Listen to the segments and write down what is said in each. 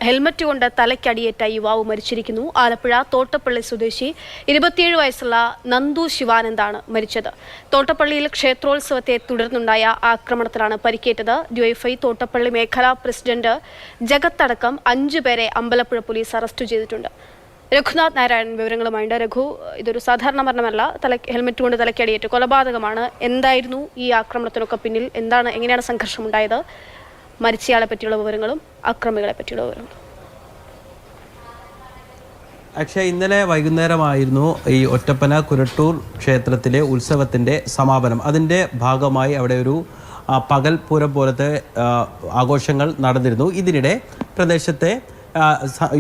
Helmet കൊണ്ട് തലയ്ക്കടിയേറ്റ യുവാവ് മരിച്ചിരിക്കുന്നു. ആലപ്പുഴ തോട്ടപ്പള്ളി സ്വദേശി 27 വയസ്സുള്ള നന്ദു ശിവാനന്ദാണ് മരിച്ചത്. തോട്ടപ്പള്ളിയിൽ ക്ഷേത്രോത്സവത്തെ തുടർന്നുണ്ടായ ആക്രമണത്തിലാണ് പരിക്കേറ്റത്. ഡിവൈഎഫ്ഐ തോട്ടപ്പള്ളി മേഖലാ പ്രസിഡന്റ് ജഗത്തടക്കം 5 പേരെ അമ്പലപ്പുഴ പോലീസ് അറസ്റ്റ് ചെയ്തിട്ടുണ്ട്. രഘുനാഥ് നാരായണൻ വിവരങ്ങളുമായുണ്ട്. രഘു, ഇതൊരു സാധാരണ മരണമല്ല, ഹെൽമറ്റ് കൊണ്ട് തലയ്ക്കടിയേറ്റ് കൊലപാതകമാണ്. എന്തായിരുന്നു ഈ ആക്രമണത്തിനൊക്കെ പിന്നിൽ? എങ്ങനെയാണ് സംഘർഷമുണ്ടായത്? മരിച്ചയാളെ പറ്റിയുള്ള വിവരങ്ങളും അക്രമികളെ പറ്റിയുള്ള വിവരങ്ങളും. അക്ഷയ്, ഇന്നലെ വൈകുന്നേരമായിരുന്നു ഈ ഒറ്റപ്പന കുരട്ടൂർ ക്ഷേത്രത്തിലെ ഉത്സവത്തിൻ്റെ സമാപനം. അതിൻ്റെ ഭാഗമായി അവിടെ ഒരു പകൽപൂരം പോലത്തെ ആഘോഷങ്ങൾ നടന്നിരുന്നു. ഇതിനിടെ പ്രദേശത്തെ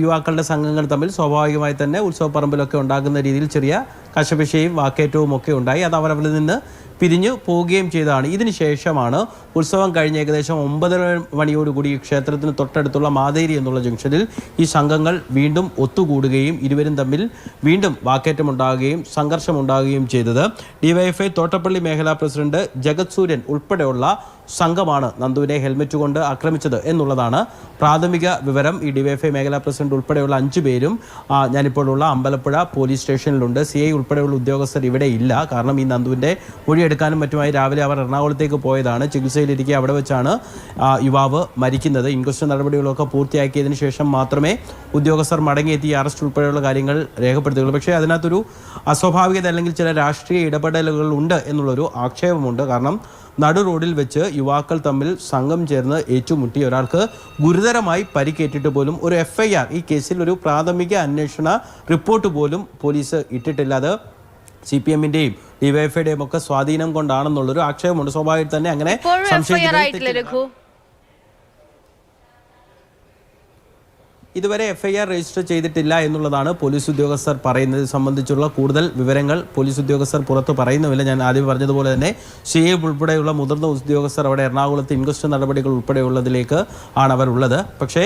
യുവാക്കളുടെ സംഘങ്ങൾ തമ്മിൽ സ്വാഭാവികമായി തന്നെ ഉത്സവപ്പറമ്പിലൊക്കെ ഉണ്ടാകുന്ന രീതിയിൽ ചെറിയ കശപിശയും വാക്കേറ്റവും ഒക്കെ ഉണ്ടായി. അത് അവരവിടെ നിന്ന് പിരിഞ്ഞു പോവുകയും ചെയ്തതാണ്. ഇതിനുശേഷമാണ് ഉത്സവം കഴിഞ്ഞ് ഏകദേശം 9:30 മണിയോടുകൂടി ക്ഷേത്രത്തിന് തൊട്ടടുത്തുള്ള മാതേരി എന്നുള്ള ജംഗ്ഷനിൽ ഈ സംഘങ്ങൾ വീണ്ടും ഒത്തുകൂടുകയും ഇരുവരും തമ്മിൽ വീണ്ടും വാക്കേറ്റമുണ്ടാകുകയും സംഘർഷമുണ്ടാകുകയും ചെയ്തത്. ഡിവൈഎഫ്ഐ തോട്ടപ്പള്ളി മേഖലാ പ്രസിഡന്റ് ജഗത് സൂര്യൻ ഉൾപ്പെടെയുള്ള സംഘമാണ് നന്ദുവിനെ ഹെൽമറ്റ് കൊണ്ട് ആക്രമിച്ചത് എന്നുള്ളതാണ് പ്രാഥമിക വിവരം. ഈ ഡിവൈഎഫ്ഐ മേഖലാ പ്രസിഡന്റ് ഉൾപ്പെടെയുള്ള 5 പേരും ഞാനിപ്പോഴുള്ള അമ്പലപ്പുഴ പോലീസ് സ്റ്റേഷനിലുണ്ട്. CI ഉൾപ്പെടെയുള്ള ഉദ്യോഗസ്ഥർ ഇവിടെ ഇല്ല. കാരണം ഈ നന്ദുവിൻ്റെ മൊഴിയെടുക്കാനും മറ്റുമായി രാവിലെ അവർ എറണാകുളത്തേക്ക് പോയതാണ്. ചികിത്സയിലിരിക്കെ അവിടെ വെച്ചാണ് യുവാവ് മരിക്കുന്നത്. ഇൻക്വസ്റ്റ് നടപടികളൊക്കെ പൂർത്തിയാക്കിയതിന് ശേഷം മാത്രമേ ഉദ്യോഗസ്ഥർ മടങ്ങിയെത്തി അറസ്റ്റ് ഉൾപ്പെടെയുള്ള കാര്യങ്ങൾ രേഖപ്പെടുത്തുകയുള്ളൂ. പക്ഷേ അതിനകത്തൊരു അസ്വാഭാവികത അല്ലെങ്കിൽ ചില രാഷ്ട്രീയ ഇടപെടലുകൾ ഉണ്ട് എന്നുള്ളൊരു ആക്ഷേപമുണ്ട്. കാരണം നടു റോഡിൽ വെച്ച് യുവാക്കൾ തമ്മിൽ സംഘം ചേർന്ന് ഏറ്റുമുട്ടി ഒരാൾക്ക് ഗുരുതരമായി പരിക്കേറ്റിട്ട് പോലും ഒരു FIR, ഈ കേസിൽ ഒരു പ്രാഥമിക അന്വേഷണ റിപ്പോർട്ട് പോലും പോലീസ് ഇട്ടിട്ടില്ല. അത് CPM-ന്റെയും DYFI-യുടെയും ഒക്കെ സ്വാധീനം കൊണ്ടാണെന്നുള്ളൊരു ആക്ഷേപമുണ്ട്. സ്വാഭാവികം തന്നെ അങ്ങനെ ഇതുവരെ FIR രജിസ്റ്റർ ചെയ്തിട്ടില്ല എന്നുള്ളതാണ് പോലീസ് ഉദ്യോഗസ്ഥർ പറയുന്നത്. ഇത് സംബന്ധിച്ചുള്ള കൂടുതൽ വിവരങ്ങൾ പോലീസ് ഉദ്യോഗസ്ഥർ പുറത്ത് പറയുന്നുമില്ല. ഞാൻ ആദ്യം പറഞ്ഞതുപോലെ തന്നെ CI ഉൾപ്പെടെയുള്ള മുതിർന്ന ഉദ്യോഗസ്ഥർ അവിടെ എറണാകുളത്ത് ഇൻക്വസ്റ്റ് നടപടികൾ ഉൾപ്പെടെയുള്ളതിലേക്ക് ആണ് അവർ ഉള്ളത്. പക്ഷേ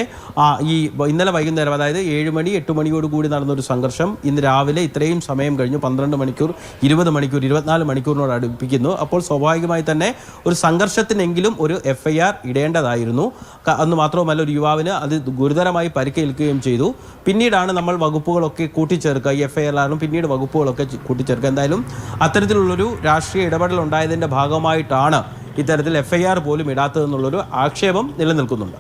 ഈ ഇന്നലെ വൈകുന്നേരം, അതായത് 7 മണി 8 മണിയോടുകൂടി നടന്നൊരു സംഘർഷം ഇന്ന് രാവിലെ ഇത്രയും സമയം കഴിഞ്ഞു. 12 മണിക്കൂർ 20 മണിക്കൂർ 24 മണിക്കൂറിനോട് അടുപ്പിക്കുന്നു. അപ്പോൾ സ്വാഭാവികമായി തന്നെ ഒരു സംഘർഷത്തിനെങ്കിലും ഒരു FIR ഇടേണ്ടതായിരുന്നു. അന്ന് മാത്രവുമല്ല, ഒരു യുവാവിന് അത് ഗുരുതരമായി ഏൽക്കുകയും ചെയ്തു. പിന്നീടാണ് നമ്മൾ വകുപ്പുകളൊക്കെ കൂട്ടിച്ചേർക്കുക. ഈ FIR-ലാണ് പിന്നീട് വകുപ്പുകളൊക്കെ കൂട്ടിച്ചേർക്കുക. എന്തായാലും അത്തരത്തിലുള്ളൊരു രാഷ്ട്രീയ ഇടപെടൽ ഉണ്ടായതിൻ്റെ ഭാഗമായിട്ടാണ് ഇത്തരത്തിൽ FIR പോലും ഇടാത്തതെന്നുള്ളൊരു ആക്ഷേപം നിലനിൽക്കുന്നുണ്ട്.